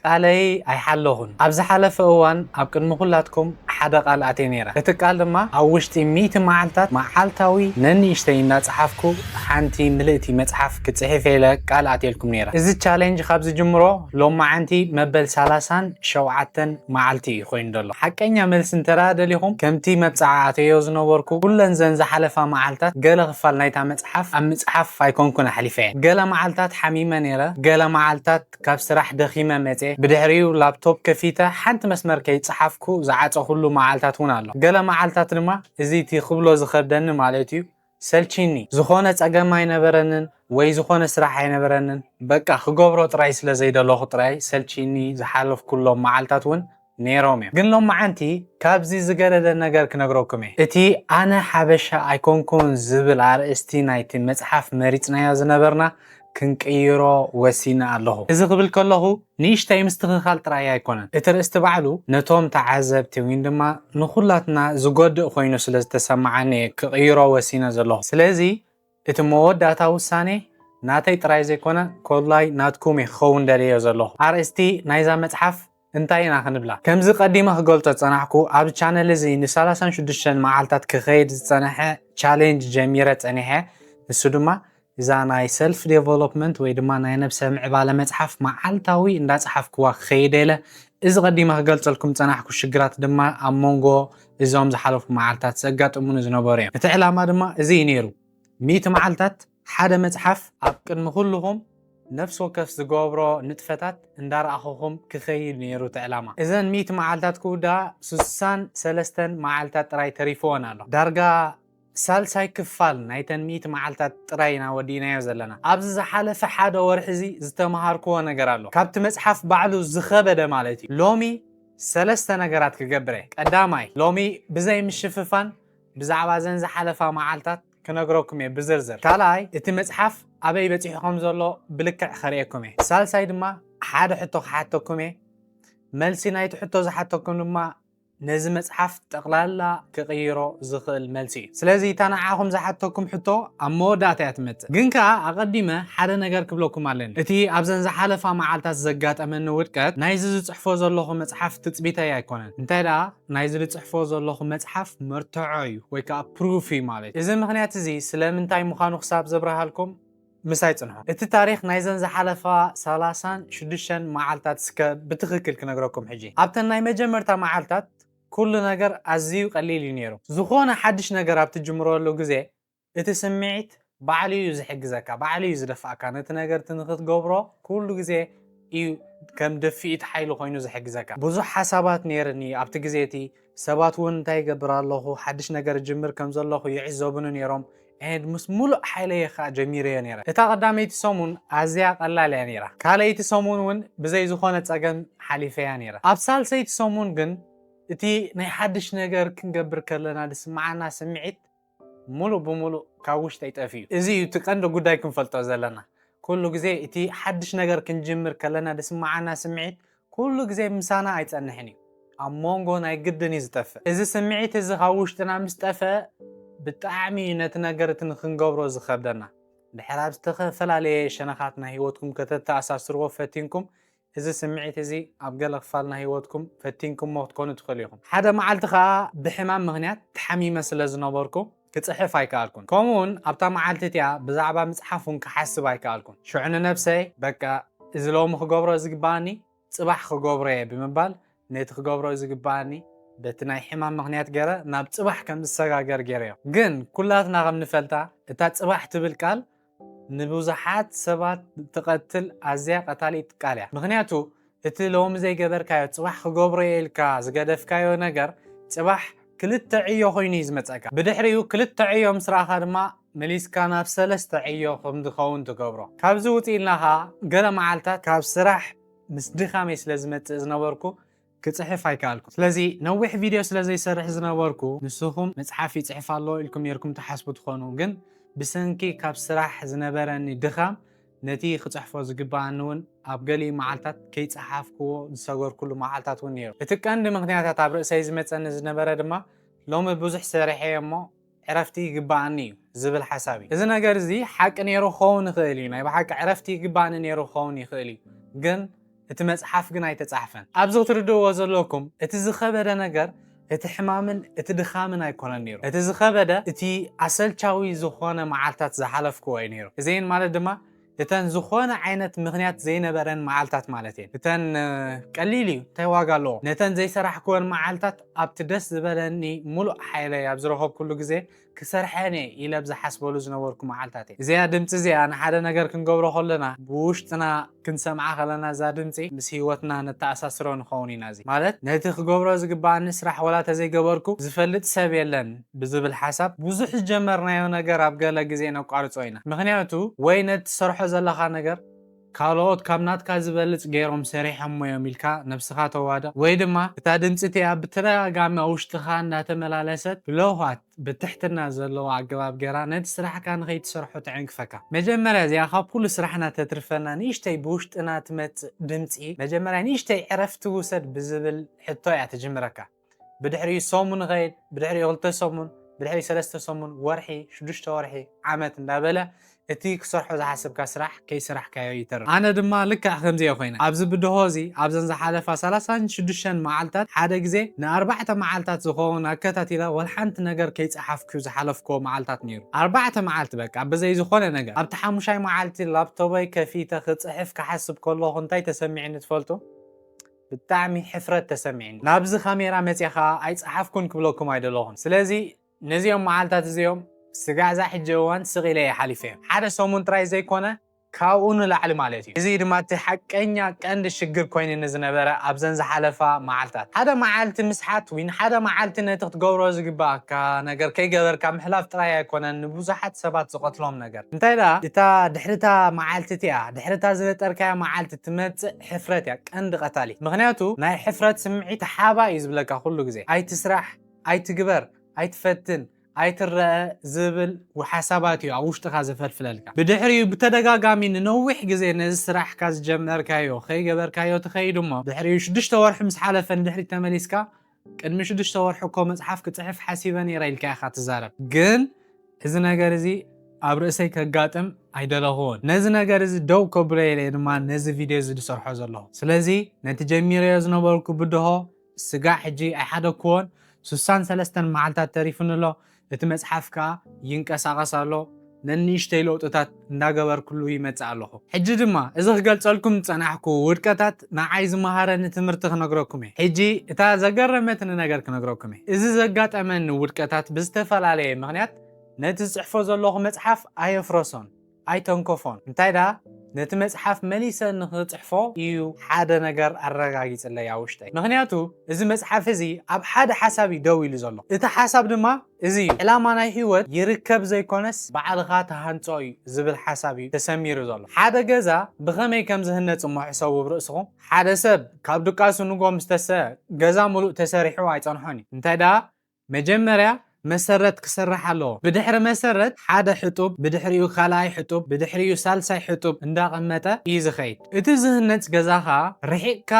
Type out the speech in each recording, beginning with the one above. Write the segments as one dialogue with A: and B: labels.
A: قالي أي حلوهن أبز حلف أوان أبكن مخلاتكم حدا قال أتينيرا اتقال لما أوشتي 100 معلتات معلتاوي نني اشتينا تصحفكو حانتي ملئتي متصحف كتصحفي لك قال أتيلكم نيرا إذا تشالنج خابز جمرو لو ما عندي مبل سالاسان شوعتن معلتي خوين دولو حكينا ملس انتراد لهم كمتي متصعاتي يوزنوركو كلن زنز حلفا معلتات قال غفال نايتا متصحف أم متصحف فايكون كنا حليفين قال معلتات حميمة نيرا قال معلتات كاب سراح دخيمة متي بدحريو لابتوب كفيته حنت مسمر كيتصحفكو زعاته كله معلتات هون الله قال معلتات لما ازيتي خبلو زخدن مالتيو سلچيني زخونه صقما ينبرنن ወይ ዝኾነ ስራሕ አይነበረንን በቃ ክገብሮ ጥራይ ስለ ዘይደለኹ ጥራይ ሰልቺኒ ዝሓለፍ ኩሎም መዓልታት ውን ነይሮም እዮም ግን ሎማዓንቲ ካብዚ ዝገረደ ነገር ክነግረኩም እቲ ኣነ ሓበሻ ኣይኮንኩን ዝብል ኣርእስቲ ናይቲ መጽሓፍ መሪፅናዮ ዝነበርና ክንቀይሮ ወሲና ኣለኹ እዚ ክብል ከለኹ ንእሽተይ ምስትኽኻል ጥራይ ኣይኮነን እቲ ርእስቲ ባዕሉ ነቶም ተዓዘብቲ ወይ ድማ ንኹላትና ዝጎድእ ኮይኑ ስለ ዝተሰማዓኒ ክቀይሮ ወሲና ዘለኹ ስለዚ እቲ መወዳእታ ውሳኔ ናተይ ጥራይ ዘይኮነ ኮላይ ናትኩም ይኸውን ደልዮ ዘለኹ ኣርእስቲ ናይዛ መጽሓፍ እንታይ ኢና ክንብላ ከምዚ ቀዲመ ክገልጾ ፀናሕኩ ኣብ ቻነል እዚ ን36 መዓልታት ክኸይድ ዝፀንሐ ቻሌንጅ ጀሚረ ፀኒሐ ንሱ ድማ እዛ ናይ ሰልፍ ዴቨሎፕመንት ወይ ድማ ናይ ነብሰ ምዕባለ መጽሓፍ መዓልታዊ እንዳፅሓፍክዋ ክኸይድ ኢለ እዚ ቀዲመ ክገልጸልኩም ፀናሕኩ ሽግራት ድማ ኣብ መንጎ እዞም ዝሓለፉ መዓልታት ዘጋጥሙን ዝነበሩ እዮም እቲ ዕላማ ድማ እዚ ነይሩ 100 መዓልታት ሓደ መጽሓፍ ኣብ ቅድሚ ኩልኩም ነፍስ ወከፍ ዝገብሮ ንጥፈታት እንዳረኣኹም ክኸይድ ነይሩ ተዕላማ እዘን 100 መዓልታት ክውዳ 63 መዓልታት ጥራይ ተሪፎን ኣሎ ዳርጋ ሳልሳይ ክፋል ናይተን 100 መዓልታት ጥራይና ወዲናዮ ዘለና ኣብዚ ዝሓለፈ ሓደ ወርሒ እዚ ዝተማሃርክዎ ነገር ኣሎ ካብቲ መጽሓፍ ባዕሉ ዝኸበደ ማለት እዩ ሎሚ ሰለስተ ነገራት ክገብረ ቀዳማይ ሎሚ ብዘይ ምሽፍፋን ብዛዕባ ዘን ዝሓለፋ መዓልታት كنقرأكم بزرزر كالاي اتي مصحف ابي بصيحكم زلو بلكع خريكم سالساي دما حاد حطوكم ملسي نايت حطو زحطوكم دما نزي مصحف تقلالا كغيرو زخل ملسي سلازي تنعاكم زحطوكم حطو امودات يتمت جنكا اقديمه حدا نجر كبلوكم علن اتي ابزن زحالفا معالتا زغاطمن ودقت نايز صحفو زلوخ مصحف تصبيتا يكونن انتي دا نايز صحفو زلوخ مصحف مرتعي ويكا بروفي مالت اذا مخنيات زي سلامنتاي مخانو حساب زبرهالكم مساي صنحو اتي تاريخ نايزن زحالفا 36 معالتات سك بتخكل كنغركم حجي ابتن ناي مجمرتا معالتات كل ነገር ኣዝዩ ቀሊል ነይሩ ዝኾነ ሓድሽ ነገር ኣብቲ ጅምሮሎ ግዜ እቲ ስምዒት ባዕልዩ ዝሕግዘካ ባዕልዩ ዝደፋእካ ነቲ ነገር ትንኽትገብሮ ኩሉ ግዜ እዩ ከም ደፊኢት ሓይሉ ኮይኑ ዝሕግዘካ ብዙሕ ሓሳባት ነይርኒ ኣብቲ ግዜቲ ሰባት ውን እንታይ ይገብር ኣለኹ ሓድሽ ነገር ጅምር ከም ዘለኹ ይዕዘቡን ነይሮም ኤድ ምስ ሙሉእ ሓይለየኻ ጀሚረ ነይረ እታ ቀዳመይቲ ሰሙን ኣዝያ ቀላል ነይራ ካልኣይቲ ሰሙን ውን ብዘይ ዝኾነ ፀገም ሓሊፈያ ነይራ ኣብ ሳልሰይቲ ሰሙን ግን እቲ ናይ ሓድሽ ነገር ክንገብር ከለና ድስማዓና ስምዒት ሙሉእ ብሙሉእ ካብ ውሽጢ ይጠፍዩ እዚ እዩ ትቀንዲ ጉዳይ ክንፈልጦ ዘለና ኩሉ ግዜ እቲ ሓድሽ ነገር ክንጅምር ከለና ድስማዓና ስምዒት ኩሉ ግዜ ምሳና ኣይፀንሕን እዩ ኣብ መንጎ ናይ ግድን እዩ ዝጠፍእ እዚ ስምዒት እዚ ካብ ውሽጥና ምስ ጠፍአ ብጣዕሚ ነቲ ነገር እቲ ንክንገብሮ ዝኸብደና ድሕሪ ኣብ ዝተፈላለየ ሸነኻት ናይ ሂወትኩም ከተተኣሳስርዎ ፈቲንኩም እዚ ስምዒት እዚ ኣብ ገለ ክፋልና ሂወትኩም ፈቲንኩም ክትኮኑ ትኽእሉ ኢኹም ሓደ መዓልቲ ከዓ ብሕማም ምኽንያት ተሓሚመ ስለ ዝነበርኩ ክፅሕፍ ኣይከኣልኩን ከምኡውን ኣብታ መዓልቲ እቲኣ ብዛዕባ ምፅሓፉን ክሓስብ ኣይከኣልኩን ሽዑ ንነብሰይ በቃ እዚ ሎሚ ክገብሮ ዝግባኣኒ ፅባሕ ክገብሮ እየ ብምባል ነቲ ክገብሮ ዝግባኣኒ በቲ ናይ ሕማም ምኽንያት ገይረ ናብ ፅባሕ ከም ዝሰጋገር ገይረዮ ግን ኩላትና ከም ንፈልጣ እታ ፅባሕ ትብል ቃል ንብዙሓት ሰባት ትቀትል ኣዝያ ቀታሊት ቃል እያ ምክንያቱ እቲ ሎሚ ዘይገበርካዮ ፅባሕ ክገብሮ ኢልካ ዝገደፍካዮ ነገር ፅባሕ ክልተ ዕዮ ኮይኑ ዝመፀካ ብድሕሪኡ ክልተ ዕዮ ምስ ረኣኻ ድማ መሊስካ ናብ ሰለስተ ዕዮ ከም ዝኸውን ትገብሮ ካብዚ ውፅእ ኢልና ከዓ ገለ መዓልታት ካብ ስራሕ ምስ ድኻመይ ስለ ዝመፅእ ዝነበርኩ ክፅሕፍ ኣይከኣልኩ ስለዚ ነዊሕ ቪድዮ ስለ ዘይሰርሕ ዝነበርኩ ንስኹም መፅሓፍ ይፅሕፍ ኣሎ ኢልኩም ነርኩም ተሓስቡ ትኾኑ ግን ብሰንኪ ካብ ስራሕ ዝነበረኒ ድኻም ነቲ ክፅሕፎ ዝግባኣኒ ውን ኣብ ገሊኡ መዓልታት ከይፀሓፍክዎ ዝሰገርኩሉ መዓልታት ውን ነይሩ እቲ ቀንዲ ምክንያታት ኣብ ርእሰይ ዝመፀኒ ዝነበረ ድማ ሎሚ ብዙሕ ሰሪሐ እሞ ዕረፍቲ ይግባኣኒ እዩ ዝብል ሓሳብ እዩ እዚ ነገር እዚ ሓቂ ነይሩ ክኸውን ይኽእል እዩ ናይ ብሓቂ ዕረፍቲ ይግባኣኒ ነይሩ ክኸውን ይኽእል እዩ ግን እቲ መጽሓፍ ግን ኣይተጻሕፈን ኣብዚ ትርድእዎ ዘለኩም እቲ ዝኸበደ ነገር እቲ ሕማምን እቲ ድኻምን ኣይኮነን ነይሩ እቲ ዝኸበደ እቲ ኣሰልቻዊ ዝኾነ መዓልታት ዝሓለፍክዎ እዩ ነይሩ እዚን ማለት ድማ እተን ዝኾነ ዓይነት ምኽንያት ዘይነበረን መዓልታት ማለት እየን እተን ቀሊል እዩ እንታይ ዋጋ ኣለዎ ነተን ዘይሰራሕክወን መዓልታት ኣብቲ ደስ ዝበለኒ ሙሉእ ሓይለይ ኣብ ዝረኸብኩሉ ግዜ ክሰርሐኒ ኢለ ብዝሓስበሉ ዝነበርኩ መዓልታት እየ እዚኣ ድምፂ እዚኣ ንሓደ ነገር ክንገብሮ ከለና ብውሽጥና ክንሰምዓ ከለና እዛ ድምፂ ምስ ሂወትና ነተኣሳስሮ ንኸውን ኢና እዚ ማለት ነቲ ክገብሮ ዝግባእኒ ስራሕ ወላ ተዘይገበርኩ ዝፈልጥ ሰብ የለን ብዝብል ሓሳብ ብዙሕ ዝጀመርናዮ ነገር ኣብ ገለ ግዜ ነቋርፆ ኢና ምክንያቱ ወይ ነቲ ሰርሖ ዘለኻ ነገር ካልኦት ካብ ናትካ ዝበልፅ ገይሮም ሰሪሖም እዮም ኢልካ ነብስኻ ተዋድቕ ወይ ድማ እታ ድምፂ እቲኣ ብተደጋጋሚ ኣብ ውሽጥኻ እንዳተመላለሰት ብለውሃት ብትሕትና ዘለዎ ኣገባብ ገይራ ነቲ ስራሕካ ንኸይትሰርሖ ትዕንክፈካ መጀመርያ እዚኣ ካብ ኩሉ ስራሕና ተትርፈና ንእሽተይ ብውሽጥና ትመፅእ ድምፂ መጀመርያ ንእሽተይ ዕረፍቲ ውሰድ ብዝብል ሕቶ እያ ትጅምረካ ብድሕሪኡ ሰሙን ኸይድ ብድሕሪኡ 2 ሰሙን ብድሕሪ 3 ሰሙን ወርሒ 6 ወርሒ ዓመት እንዳበለ እቲ ክሰርሖ ዝሓስብካ ስራሕ ከይስራሕካዮ ይተርፍ ኣነ ድማ ልክዕ ከምዚ ኮይነ ኣብዚ ብድሆ እዚ ኣብዘን ዝሓለፋ 36 መዓልታት ሓደ ግዜ ን4 መዓልታት ዝኸውን ኣከታቲለ ወልሓንቲ ነገር ከይፀሓፍኩ ዝሓለፍክዎ መዓልታት ነይሩ 4 መዓልቲ በቃ ብዘይ ዝኾነ ነገር ኣብቲ 5 መዓልቲ ላፕቶበይ ከፊተ ክፅሕፍ ክሓስብ ከለኹ እንታይ ተሰሚዕኒ ትፈልጡ ብጣዕሚ ሕፍረት ተሰሚዕኒ ናብዚ ካሜራ መፂኻ ኣይፀሓፍኩን ክብለኩም ኣይደለኹን ስለዚ ነዚኦም መዓልታት እዚኦም ስጋዛ ሕጂ እዋን ስቂለ ይሓሊፈ ሓደ ሰሙን ጥራይ ዘይኮነ ካብኡ ንላዕሊ ማለት እዩ እዚ ድማ እቲ ሓቀኛ ቀንዲ ሽግር ኮይኑ ንዝነበረ ኣብዘን ዝሓለፋ መዓልታት ሓደ መዓልቲ ምስሓት ወይ ሓደ መዓልቲ ነቲ ክትገብሮ ዝግባእካ ነገር ከይገበርካ ምሕላፍ ጥራይ ኣይኮነን ንብዙሓት ሰባት ዝቐትሎም ነገር እንታይ ዳ እታ ድሕሪታ መዓልቲ እቲኣ ድሕሪታ ዝነጠርካያ መዓልቲ ትመፅእ ሕፍረት እያ ቀንዲ ቀታሊ ምክንያቱ ናይ ሕፍረት ስምዒት ሓባ እዩ ዝብለካ ኩሉ ግዜ ኣይትስራሕ ኣይትግበር ኣይትፈትን ኣይትረአ ዝብል ወሓሳባት እዩ ኣብ ውሽጥኻ ዘፈልፍለልካ ብድሕሪኡ ብተደጋጋሚ ንነዊሕ ግዜ ነዚ ስራሕካ ዝጀመርካዮ ከይገበርካዮ ትኸይድ እሞ ድሕሪኡ 6 ወርሒ ምስ ሓለፈ ድሕሪ ተመሊስካ ቅድሚ 6 ወርሒ እኮ መፅሓፍ ክፅሕፍ ሓሲበ ነይረ ኢልካ ኢኻ ትዛረብ ግን እዚ ነገር እዚ ኣብ ርእሰይ ከጋጥም ኣይደለኹን ነዚ ነገር እዚ ደው ከብለየ ድማ ነዚ ቪድዮ እዚ ዝሰርሖ ዘለኹ ስለዚ ነቲ ጀሚረዮ ዝነበርኩ ብድሆ ስጋዕ ሕጂ ኣይሓደክዎን 63 መዓልታት ተሪፉንሎ እቲ መጽሓፍካ ይንቀሳቀስ ኣሎ ነንሽተይ ለውጥታት እንዳገበርኩሉ ይመጽእ ኣለኹ ሕጂ ድማ እዚ ክገልጸልኩም ጸናሕኩ ውድቀታት ንዓይ ዝመሃረኒ ትምህርቲ ክነግረኩም እየ ሕጂ እታ ዘገረመትኒ ነገር ክነግረኩም እየ እዚ ዘጋጠመኒ ውድቀታት ብዝተፈላለየ ምክንያት ነቲ ዝጽሕፎ ዘለኹ መጽሓፍ ኣየፍረሶን ኣይተንከፎን እንታይ ዳ ነቲ መጽሓፍ መሊሰ ንኽጽሕፎ እዩ ሓደ ነገር ኣረጋጊጽለይ ኣብ ውሽጠይ ምክንያቱ እዚ መጽሓፍ እዚ ኣብ ሓደ ሓሳብ ደው ኢሉ ዘሎ እቲ ሓሳብ ድማ እዚ ዕላማ ናይ ህይወት ይርከብ ዘይኮነስ ባዕልኻ ተሃንጾ እዩ ዝብል ሓሳብ እዩ ተሰሚሩ ዘሎ ሓደ ገዛ ብኸመይ ከም ዝህነጽ እሞሕሰቡ ብርእስኹም ሓደ ሰብ ካብ ድቃሱ ንጎም ዝተሰ ገዛ ሙሉእ ተሰሪሑ ኣይጸንሖን እዩ እንታይ ዳ መጀመርያ መሰረት ክሰርሕ ኣለዎ ብድሕሪ መሰረት ሓደ ሕጡብ ብድሕሪኡ ካልኣይ ሕጡብ ብድሕሪኡ ሳልሳይ ሕጡብ እንዳቐመጠ እዩ ዝኸይድ እቲ ዝህነጽ ገዛኻ ርሒቕካ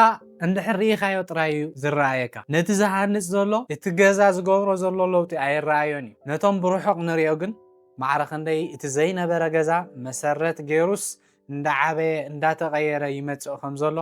A: እንድሕር ርኢኻዮ ጥራይ እዩ ዝረኣየካ ነቲ ዝሃንጽ ዘሎ እቲ ገዛ ዝገብሮ ዘሎ ለውጢ ኣይረኣዮን እዩ ነቶም ብርሑቕ ንሪኦ ግን ማዕረ ክንደይ እቲ ዘይነበረ ገዛ መሰረት ገይሩስ እንዳዓበየ እንዳተቐየረ ይመጽእ ከም ዘሎ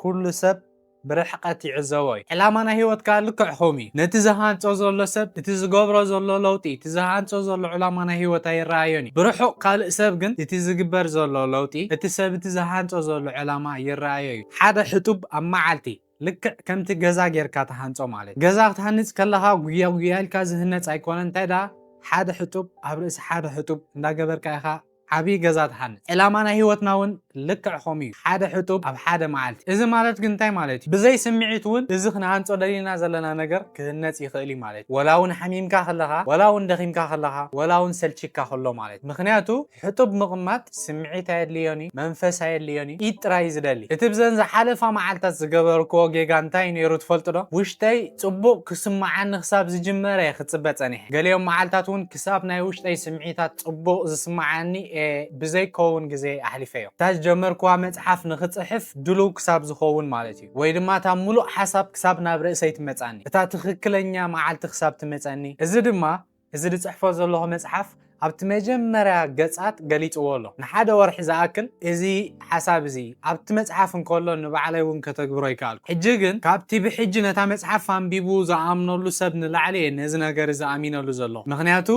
A: ኩሉ ሰብ برحقت يعزوي علامة هيوت قال لك حومي نتزهان توزل سب نتزقبر زل لوتي تزهان توزل علامة هيوت هاي الرأيوني بروحو قال سبقن نتزقبر زل لوتي نتسب تزهان توزل علامة يرايوني حدا حتوب أما عالتي لك كم تجزا غير كاتهانصو مالك جزا تهنص كلها غيا الكازهنص ايكونن تادا حدا حتوب ابرس حدا حتوب እንዳገበር ካይኻ عبي جزات حن علامة هيوتنا ون لك حومي حدا حتوب أب حدا معلت إذا مالت كنتاي مالتي بزي سمعتون إذا خنا هنصو دلينا زلنا نجر كهنات يخلي مالت ولاون حميم كخلها ولاون دخيم كخلها ولاون سلشي كخلو مالت مخنياتو حتوب مغمات سمعت هاي الليوني منفس هاي الليوني يترايز دلي تبزن حالفة معلت زجبر كو جيجانتاي نيرو تفلتو وشتي صبو كسمع عن حساب زجمره يخصبت اني قال يوم معلتاتون كسابنا وشتي سمعيتات صبو زسمعني بزي كون جزي أحلفيه تاج جمركوا متحف نختصحف دلو كساب زخون مالتي ويدما تاملو حساب كسابنا برئسي تمتعني تا تخكلنيا معال تخساب تمتعني إذا دما إذا تصحفوا زلوه متحف ኣብቲ መጀመርያ ገጻት ገሊጽዎ ኣሎ ንሓደ ወርሒ ዝኣክል እዚ ሓሳብ እዚ ኣብቲ መጽሓፍ እንከሎ ንባዕለይ እውን ከተግብሮ ይከኣል ሕጂ ግን ካብቲ ብሕጂ ነታ መጽሓፍ አንቢቡ ዝኣምነሉ ሰብ ንላዕሊ ነዚ ነገር ዝኣሚነሉ ዘሎ ምክንያቱ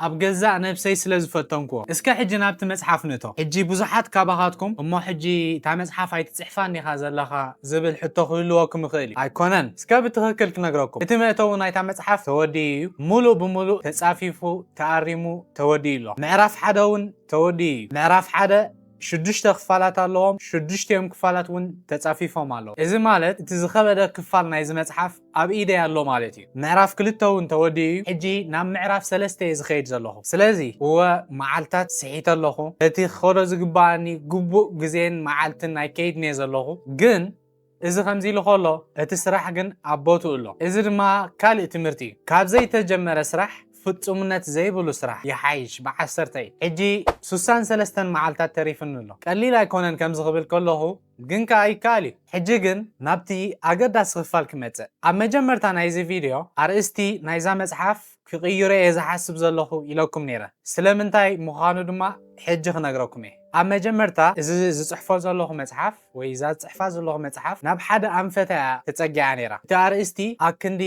A: ኣብ ገዛእ ነፍሰይ ስለ ዝፈተንኩ እስከ ሕጂ ናብቲ መጽሓፍ ነቶ ሕጂ ብዙሓት ካባኻትኩም እሞ ሕጂ እታ መጽሓፍ ኣይትጽሕፋኒ ኢኻ ዘለኻ ዝብል ሕቶ ክህልወኩም ይኽእል እዩ ኣይኮነን እስከ ብትክክል ክነግረኩም እቲ መእተው ናይታ መጽሓፍ ተወዲኡ እዩ ሙሉእ ብሙሉእ ተጻፊፉ ተኣሪሙ ተወዲኡ ኣሎ ምዕራፍ ሓደ እውን ተወዲኡ እዩ ምዕራፍ ሓደ 6 ክፋላት ኣለዎም 6ቲኦም ክፋላት እውን ተጻፊፎም ኣለዉ እዚ ማለት እቲ ዝኸበደ ክፋል ናይዚ መጽሓፍ ኣብ ኢደይ ኣሎ ማለት እዩ ምዕራፍ 2 እውን ተወዲኡ እዩ ሕጂ ናብ ምዕራፍ 3 ዝኸይድ ዘለኹ ስለዚ መዓልታት ስሒት ኣለኹ እቲ ክኸዶ ዝግባኣኒ ግቡእ ግዜን መዓልትን ናይ ከይድንየ ዘለኹ ግን እዚ ከምዚ ኢሉ ከሎ እቲ ስራሕ ግን ኣብ ቦትኡ ኣሎ እዚ ድማ ካልእ ትምህርቲ እዩ ካብ ዘይተጀመረ ስራሕ ፍጹምነት ዘይብሉ ስራሕ ይሓይሽ ብ10 ሕጂ 63 መዓልታት ተሪፍን ኣሎ ቀሊል ኣይኮነን ከም ዝኽብል ከለኹ ግን ከኣይካል እዩ ሕጂ ግን ናብቲ ኣገዳሲ ክፋል ክመጽእ ኣብ መጀመርታ ናይዚ ቪድዮ ኣርእስቲ ናይዛ መጽሓፍ ክቕይሮ እየ ዝሓስብ ዘለኹ ኢለኩም ነይረ ስለምንታይ ምዃኑ ድማ ሕጂ ክነግረኩም እየ ኣብ መጀመርታ እዚ ዝጽሕፎ ዘለኹ መጽሓፍ ወይ እዛ ዝጽሕፋ ዘለኹ መጽሓፍ ናብ ሓደ ኣንፈታ ተጸጊዓ ነይራ እቲ ኣርእስቲ ኣብ ክንዲ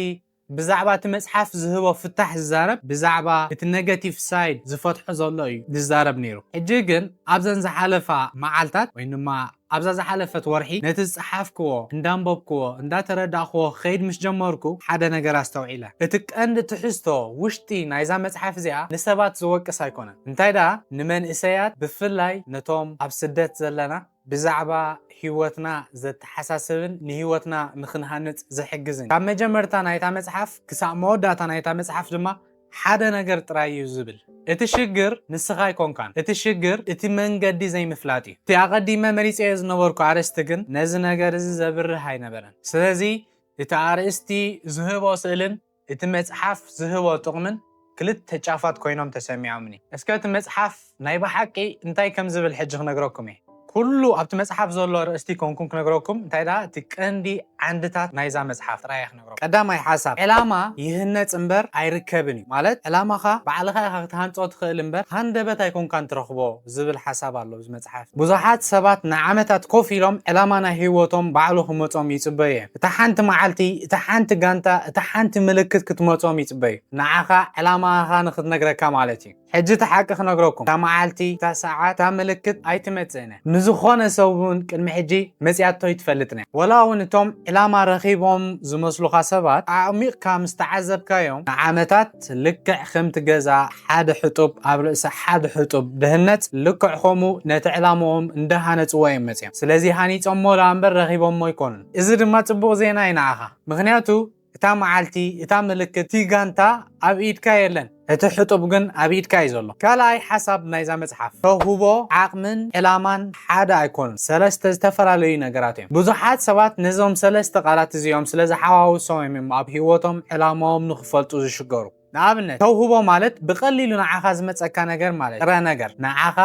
A: ብዛዕባ እቲ መጽሓፍ ዝህቦ ፍታሕ ዝዛረብ ብዛዕባ እቲ ኔጋቲቭ ሳይድ ዝፈትሖ ዘሎ እዩ ዝዛረብ ነይሩ ሕጂ ግን ኣብዘን ዝሓለፋ መዓልታት ወይ ድማ ኣብዛ ዝሓለፈት ወርሒ ነቲ ዝጸሓፍክዎ እንዳንበብክዎ እንዳተረዳእኽዎ ኸይድ ምስ ጀመርኩ ሓደ ነገር ኣስተውዒለ እቲ ቀንዲ ትሕዝቶ ውሽጢ ናይዛ መጽሓፍ እዚኣ ንሰባት ዝወቅስ ኣይኮነን እንታይ ደኣ ንመንእሰያት ብፍላይ ነቶም ኣብ ስደት ዘለና ብዛዕባ ህይወትና ዘተሓሳስብን ንህይወትና ንኽንሃንጽ ዝሕግዝን ካብ መጀመርታ ናይታ መጽሓፍ ክሳብ መወዳእታ ናይታ መጽሓፍ ድማ ሓደ ነገር ጥራይ እዩ ዝብል እቲ ሽግር ንስኻ ኣይኮንካን እቲ ሽግር እቲ መንገዲ ዘይምፍላጥ እዩ እቲ ኣቐዲመ መሪፀዮ ዝነበርኩ ኣርእስቲ ግን ነዚ ነገር እዚ ዘብርህ ኣይነበረን ስለዚ እቲ ኣርእስቲ ዝህቦ ስእልን እቲ መጽሓፍ ዝህቦ ጥቕምን ክልተ ጫፋት ኮይኖም ተሰሚዖምኒ እስከ እቲ መጽሓፍ ናይ ብሓቂ እንታይ ከም ዝብል ሕጂ ክነግረኩም እየ ኩሉ ኣብቲ መጽሓፍ ዘሎ ርእስቲ ኮንኩም ክነግረኩም እንታይ ዳ እቲ ቀንዲ ዓንድታት ናይዛ መጽሓፍ ጥራይ ክነግረኩም ቀዳማይ ሓሳብ ዕላማ ይህነጽ እምበር ኣይርከብን እዩ ማለት ዕላማኻ ባዕልኻ ኢኻ ክትሃንጾ ትኽእል እምበር ሃንደበት ኣይኮንካን ትረኽቦ ዝብል ሓሳብ ኣሎ እዚ መጽሓፍ ብዙሓት ሰባት ንዓመታት ኮፍ ኢሎም ዕላማ ናይ ህይወቶም ባዕሉ ክመጾም ይጽበዩ እዮም እታ ሓንቲ መዓልቲ እታ ሓንቲ ጋንታ እታ ሓንቲ ምልክት ክትመጾም ይጽበዩ ንዓኻ ዕላማኻ ንኽትነግረካ ማለት እዩ ሕጂ ተሓቂ ክነግረኩም እታ መዓልቲ እታ ሰዓት እታ ምልክት ኣይትመጽእነ ንዝኾነ ሰብ እውን ቅድሚ ሕጂ መጽያቶ ይትፈልጥነ ወላ እውን እቶም ዕላማ ረኺቦም ዝመስሉኻ ሰባት ኣዕሚቕካ ምስ ተዓዘብካዮም ንዓመታት ልክዕ ከምቲ ገዛ ሓደ ሕጡብ ኣብ ርእሲ ሓደ ሕጡብ ድህነት ልክዕ ከምኡ ነቲ ዕላምኦም እንዳሃነፅዎ እዮም መጽዮም ስለዚ ሃኒፆሞ ዳ እምበር ረኺቦሞ ይኮኑን እዚ ድማ ጽቡቕ ዜና እዩ ንዓኻ ምክንያቱ እታ መዓልቲ እታ ምልክት እቲ ጋንታ ኣብ ኢድካ የለን እቲ ሕጡብ ግን ኣብ ኢድካ እዩ ዘሎ ካልኣይ ሓሳብ ናይዛ መጽሓፍ ተውህቦ ዓቕምን ዕላማን ሓደ ኣይኮኑን ሰለስተ ዝተፈላለዩ ነገራት እዮም ብዙሓት ሰባት ነዞም ሰለስተ ቃላት እዚኦም ስለ ዝሓዋውሶም እዮም ኣብ ህይወቶም ዕላማዎም ንኽፈልጡ ዝሽገሩ ንኣብነት ተውህቦ ማለት ብቐሊሉ ንዓኻ ዝመጸካ ነገር ማለት ጥረ ነገር ንዓኻ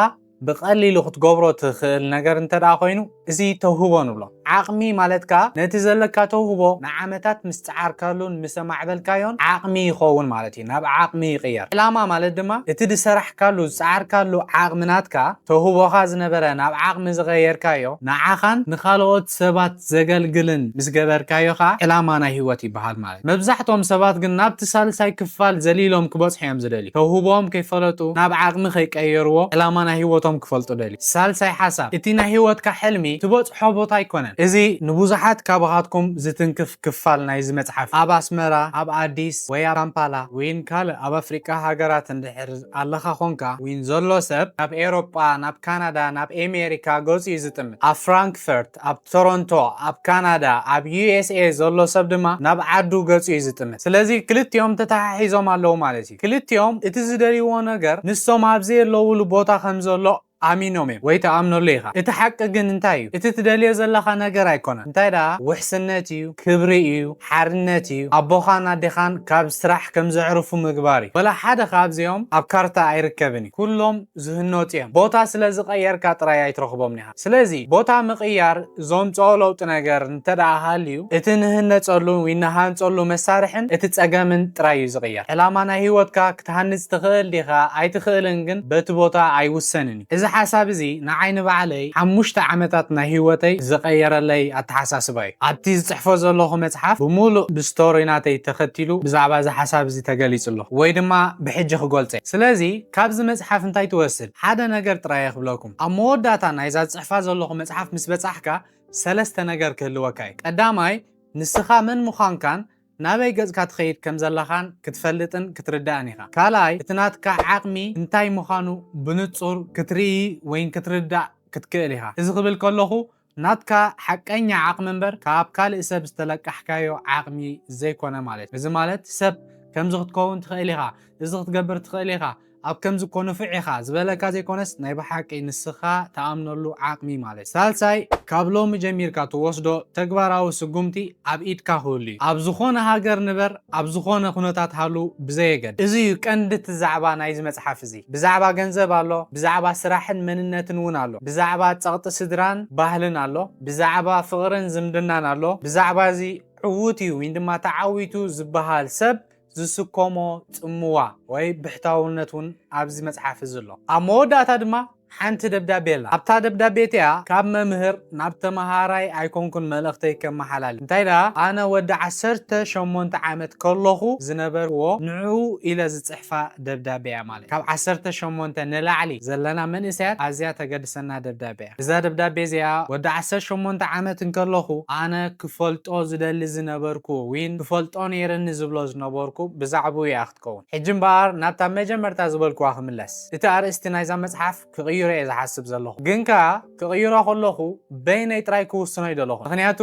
A: ብቐሊሉ ክትገብሮ ትኽእል ነገር እንተዳ ኮይኑ እዚ ተውህቦ ንብሎ ዓቕሚ ማለትካ ነቲ ዘለካ ተውህቦ ንዓመታት ምስ ጻዓርካሉን ምስ ማዕበልካዮን ዓቕሚ ይኸውን ማለት እዩ ናብ ዓቕሚ ይቕየር ዕላማ ማለት ድማ እቲ ድሰራሕካሉ ዝጻዓርካሉ ዓቕምናትካ ተውህቦኻ ዝነበረ ናብ ዓቕሚ ዝቐየርካዮ ንዓኻን ንኻልኦት ሰባት ዘገልግልን ምስ ገበርካዮኻ ዕላማ ናይ ህይወት ይበሃል ማለት መብዛሕትኦም ሰባት ግን ናብቲ ሳልሳይ ክፋል ዘሊሎም ክበጽሑ እዮም ዝደልዩ ተውህቦም ከይፈለጡ ናብ ዓቕሚ ከይቀየርዎ ዕላማ ናይ ህይወቶም ክፈልጡ ደልዩ ሳልሳይ ሓሳብ እቲ ናይ ህይወትካ ሕልሚ ትበጽሖ ቦታ ኣይኮነን እዚ ንብዙሓት ካባኻትኩም ዝትንክፍ ክፋል ናይዚ መጽሓፍ ኣብ ኣስመራ ኣብ ኣዲስ ወይ ኣብ ካምፓላ ወይን ካልእ ኣብ ኣፍሪቃ ሃገራት እንድሕር ኣለኻ ኾንካ ወይን ዘሎ ሰብ ናብ ኤሮጳ ናብ ካናዳ ናብ ኣሜሪካ ገጹ እዩ ዝጥምት ኣብ ፍራንክፈርት ኣብ ቶሮንቶ ኣብ ካናዳ ኣብ USA ዘሎ ሰብ ድማ ናብ ዓዱ ገጹ እዩ ዝጥምት ስለዚ ክልቲኦም ተተሓሒዞም ኣለዉ ማለት እዩ ክልቲኦም እቲ ዝደልይዎ ነገር ንሶም ኣብዘይ ዘለውሉ ቦታ ከም ዘሎ ኣሚኖም እዮም ወይ ተኣምነሉ ኢኻ እቲ ሓቂ ግን እንታይ እዩ እቲ ትደልዮ ዘለኻ ነገር ኣይኮነን እንታይ ደኣ ውሕስነት እዩ ክብሪ እዩ ሓርነት እዩ ኣቦኻን ኣዴኻን ካብ ስራሕ ከም ዘዕርፉ ምግባር እዩ ወላ ሓደ ካብዚኦም ኣብ ካርታ ኣይርከብን እዩ ኩሎም ዝህነፁ እዮም ቦታ ስለ ዝቀየርካ ጥራይ ኣይትረኽቦም ኒኻ ስለዚ ቦታ ምቕያር ዘምፅኦ ለውጢ ነገር እንተደኣ ሃልዩ እቲ ንህነፀሉ ወይ ንሃንፀሉ መሳርሕን እቲ ፀገምን ጥራይ እዩ ዝቕየር ዕላማ ናይ ሂወትካ ክትሃንፅ ትኽእል ዲኻ ኣይትኽእልን ግን በቲ ቦታ ኣይውሰንን እዩ እዚ ሓሳብ እዚ ንዓይ ንባዕለይ 5 ዓመታት ናይ ሂወተይ ዝቀየረለይ ኣተሓሳስባ እዩ ኣብቲ ዝፅሕፎ ዘለኹ መፅሓፍ ብሙሉእ ብስቶሪ ናተይ ተኸቲሉ ብዛዕባ እዚ ሓሳብ እዚ ተገሊጹ ኣሎ ወይ ድማ ብሕጂ ክገልፀ ስለዚ ካብዚ መፅሓፍ እንታይ ትወስድ ሓደ ነገር ጥራይ ክብለኩም ኣብ መወዳእታ ናይዛ ዝፅሕፋ ዘለኹ መፅሓፍ ምስ በፃሕካ ሰለስተ ነገር ክህልወካ እዩ ቀዳማይ ንስኻ መን ምዃንካን ናበይ ገጽካ ትኸይድ ከም ዘለኻን ክትፈልጥን ክትርዳእን ኢኻ ካልኣይ እቲ ናትካ ዓቕሚ እንታይ ምዃኑ ብንጹር ክትርኢ ወይ ክትርዳእ ክትክእል ኢኻ እዚ ክብል ከለኹ ናትካ ሓቀኛ ዓቕሚ እምበር ካብ ካልእ ሰብ ዝተለቃሕካዮ ዓቕሚ ዘይኮነ ማለት እዚ ማለት ሰብ ከምዚ ክትከውን ትኽእል ኢኻ እዚ ክትገብር ትኽእል ኢኻ ኣብ ከምዚ ኮነ ፍዒኻ ዝበለካ ዘይኮነስ ናይ ብሓቂ ንስኻ ተኣምነሉ ዓቕሚ ማለት ሳልሳይ ካብ ሎሚ ጀሚርካ ትወስዶ ተግባራዊ ስጉምቲ ኣብ ኢድካ ክህሉ እዩ ኣብ ዝኾነ ሃገር ንበር ኣብ ዝኾነ ኩነታት ሃሉ ብዘየገድ እዚ እዩ ቀንዲ እቲ ዛዕባ ናይዚ መፅሓፍ እዚ ብዛዕባ ገንዘብ ኣሎ ብዛዕባ ስራሕን መንነትን እውን ኣሎ ብዛዕባ ፀቕጢ ስድራን ባህልን ኣሎ ብዛዕባ ፍቕርን ዝምድናን ኣሎ ብዛዕባ እዚ ዕዉት እዩ ወይ ድማ ተዓዊቱ ዝበሃል ሰብ ዝስኮሞ ጽምዋ ወይ ብሕታውነት እውን ኣብዚ መፅሓፍ እዚ ኣሎ ኣብ መወዳእታ ድማ ሓንቲ ደብዳቤ ኣላ ኣብታ ደብዳቤ እቲኣ ካብ መምህር ናብ ተምሃራይ ኣይኮንኩን መልእኽተይ ከመሓላልፍ እንታይ ደኣ ኣነ ወዲ 18 ዓመት ከለኹ ዝነበርዎ ንዑ ኢለ ዝፅሕፋ ደብዳቤ እያ ማለት ካብ 18 ንላዕሊ ዘለና መንእሰያት ኣዝያ ተገድሰና ደብዳቤ እያ እዛ ደብዳቤ እዚኣ ወዲ 18 ዓመት እንከለኹ ኣነ ክፈልጦ ዝደሊ ዝነበርኩ ወይን ክፈልጦ ነይረኒ ዝብሎ ዝነበርኩ ብዛዕባ እያ ክትከውን ሕጂ እምበኣር ናብታ መጀመርታ ዝበልክዋ ክምለስ እቲ ኣርእስቲ ናይዛ መፅሓፍ ክቕይሮ እየ ዝሓስብ ዘለኹ ግን ከዓ ክቕይሮ ከለኹ በይነይ ጥራይ ክውስኖ ይደለኹ ምክንያቱ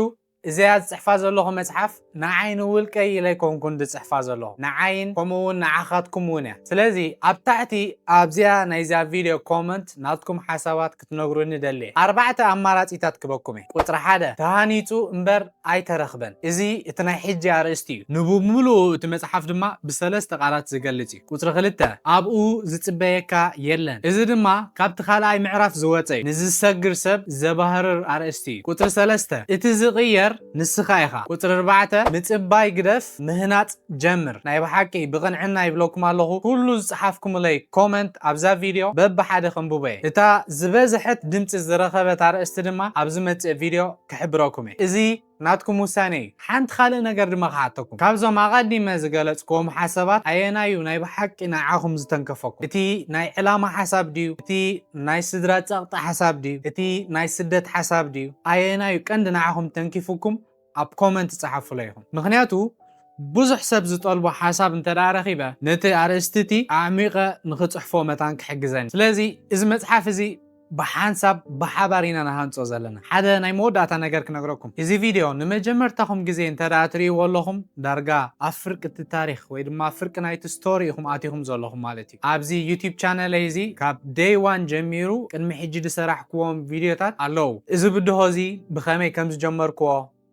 A: እዚኣ ዝፅሕፋ ዘለኹ መፅሓፍ ንዓይን ውልቀይ ኢለይኮንኩን ዝፅሕፋ ዘለኹ ንዓይን ከምኡውን ንዓኻትኩም እውን እያ ስለዚ ኣብ ታሕቲ ኣብዚኣ ናይዛ ቪድዮ ኮመንት ናትኩም ሓሳባት ክትነግሩኒ ደሊ 4 ኣማራፂታት ክበኩም እየ ቁፅሪ 1 ተሃኒፁ እምበር ኣይተረኽበን እዚ እቲ ናይ ሕጂ ኣርእስቲ እዩ ንብሙሉእ እቲ መፅሓፍ ድማ ብሰለስተ ቃላት ዝገልጽ እዩ ቁፅሪ 2 ኣብኡ ዝፅበየካ የለን እዚ ድማ ካብቲ ካልኣይ ምዕራፍ ዝወፀ እዩ ንዝሰግር ሰብ ዘባህርር ኣርእስቲ እዩ ቁፅሪ 3 እቲ ዝቕየር ንስኻ ኢኻ ቁፅሪ 4 ምጽባይ ግደፍ ምህናፅ ጀምር ናይ ብሓቂ ብቕንዕና ይብለኩም ኣለኹ ኩሉ ዝፅሓፍኩምለይ ኮመንት ኣብዛ ቪድዮ በብሓደ ከንብቦ እየ እታ ዝበዝሐት ድምፂ ዝረኸበት ኣርእስቲ ድማ ኣብ ዝመፅእ ቪድዮ ክሕብረኩም እየ እዚ ናትኩም ውሳኔ እዩ ሓንቲ ካልእ ነገር ድማ ክሓተኩም ካብዞም ኣቐዲመ ዝገለጽክዎም ሓሳባት ኣየናዩ ናይ ብሓቂ ንዓኹም ዝተንከፈኩም እቲ ናይ ዕላማ ሓሳብ ድዩ እቲ ናይ ስድራ ፀቕጢ ሓሳብ ድዩ እቲ ናይ ስደት ሓሳብ ድዩ ኣየናዩ ቀንዲ ንዓኹም ተንኪፉኩም ኣብ ኮመንት ጻሓፉለ ኢኹም ምክንያቱ ብዙሕ ሰብ ዝጠልቦ ሓሳብ እንተደኣ ረኺበ ነቲ ኣርእስቲ እቲ ኣዕሚቐ ንኽፅሕፎ መታን ክሕግዘኒ ስለዚ እዚ መፅሓፍ እዚ ብሓንሳብ ብሓባር ኢና ንሃንፆ ዘለና ሓደ ናይ መወዳእታ ነገር ክነግረኩም እዚ ቪድዮ ንመጀመርታኹም ግዜ እንተደኣ ትሪእዎ ኣለኹም ዳርጋ ኣብ ፍርቂ እቲ ታሪክ ወይ ድማ ፍርቂ ናይቲ ስቶሪ ኢኹም ኣቲኹም ዘለኹም ማለት እዩ ኣብዚ ዩቲብ ቻነለይ እዚ ካብ ዴይ 1 ጀሚሩ ቅድሚ ሕጂ ዝሰራሕክዎም ቪድዮታት ኣለዉ እዚ ብድሆ እዚ ብኸመይ ከም ዝጀመርክዎ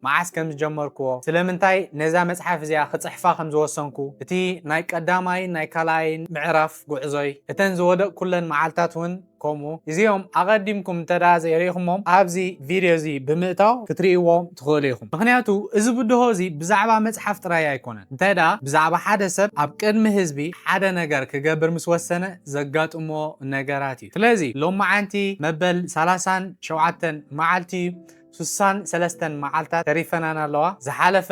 A: መዓስ ከም ዝጀመርክዎ ስለምንታይ ነዛ መፅሓፍ እዚኣ ክፅሕፋ ከም ዝወሰንኩ እቲ ናይ ቀዳማይ ናይ ካልኣይን ምዕራፍ ጉዕዞይ እተን ዝወደቕ ኩለን መዓልታት እውን ከምኡ እዚኦም ኣቐዲምኩም እንተደኣ ዘይሪኢኹሞም ኣብዚ ቪድዮ እዚ ብምእታው ክትሪእዎም ትኽእሉ ኢኹም ምክንያቱ እዚ ብድሆ እዚ ብዛዕባ መፅሓፍ ጥራይ ኣይኮነን እንታይ ደኣ ብዛዕባ ሓደ ሰብ ኣብ ቅድሚ ህዝቢ ሓደ ነገር ክገብር ምስ ወሰነ ዘጋጥሞ ነገራት እዩ ስለዚ ሎማዓንቲ መበል 37 መዓልቲ 63 መዓልታት ተሪፈናን ኣለዋ ዝሓለፈ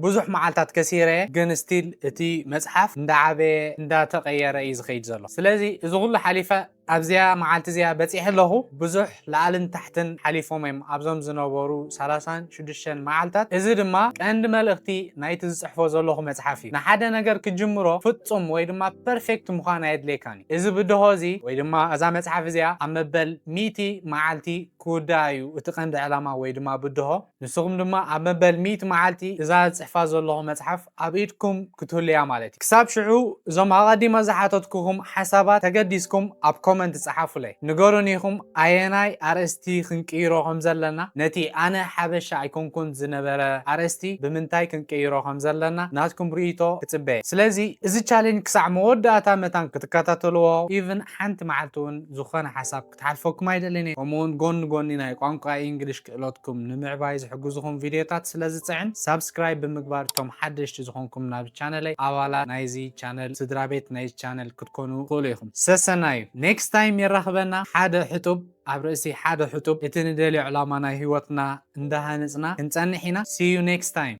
A: ብዙሕ መዓልታት ከሲረ ግን ስቲል እቲ መፅሓፍ እንዳዓበየ እንዳተቀየረ እዩ ዝኸይድ ዘሎ ስለዚ እዚ ኩሉ ሓሊፈ ኣብዚያ መዓልቲ እዚኣ በፂሕ ኣለኹ ብዙሕ ላዕልን ታሕትን ሓሊፎም እዮም ኣብዞም ዝነበሩ 36 መዓልታት እዚ ድማ ቀንዲ መልእኽቲ ናይቲ ዝፅሕፎ ዘለኹ መፅሓፍ እዩ ንሓደ ነገር ክጅምሮ ፍጹም ወይ ድማ ፐርፌክት ምዃን ኣየድልየካን እዚ ብድሆ እዚ ወይ ድማ እዛ መፅሓፍ እዚኣ ኣብ መበል 100 መዓልቲ ክውዳእ እዩ እቲ ቀንዲ ዕላማ ወይ ድማ ብድሆ ንስኹም ድማ ኣብ መበል 100 መዓልቲ እዛ ዝፅሕፋ ዘለኹ መፅሓፍ ኣብ ኢድኩም ክትህልያ ማለት እዩ ክሳብ ሽዑ እዞም ኣቐዲመ ዝሓተትኩኹም ሓሳባት ተገዲስኩም ኣብ ኮመንት ጻሓፉለይ ንገሩኒኹም ኣየናይ ኣርእስቲ ክንቀይሮ ከም ዘለና ነቲ ኣነ ሓበሻ ኣይኮንኩን ዝነበረ ኣርእስቲ ብምንታይ ክንቀይሮ ከም ዘለና ናትኩም ሪኢቶ ክጽበየ ስለዚ እዚ ቻሌንጅ ክሳዕ መወዳእታ መታን ክትከታተልዎ ኢቭን ሓንቲ መዓልቲ እውን ዝኾነ ሓሳብ ክትሓልፈኩም ኣይደልን ከምኡውን ጎኒ ናይ ቋንቋ እንግሊሽ ክእለትኩም ንምዕባይ ዝሕግዙኹም ቪድዮታት ስለዝፅዕን ሳብስክራይብ ብምግባር እቶም ሓደሽቲ ዝኾንኩም ናብ ቻነለይ ኣባላት ናይዚ ቻነል ስድራቤት ናይዚ ቻነል ክትኮኑ ትኽእሉ ኢኹም ሰሰናዩ ኔክስት ታይም ይራኸበና ሓደ ሕጡብ ኣብ ርእሲ ሓደ ሕጡብ እቲ ንደልዮ ዕላማ ናይ ህይወትና እንዳሃነፅና ክንጸንሕ ኢና see you next time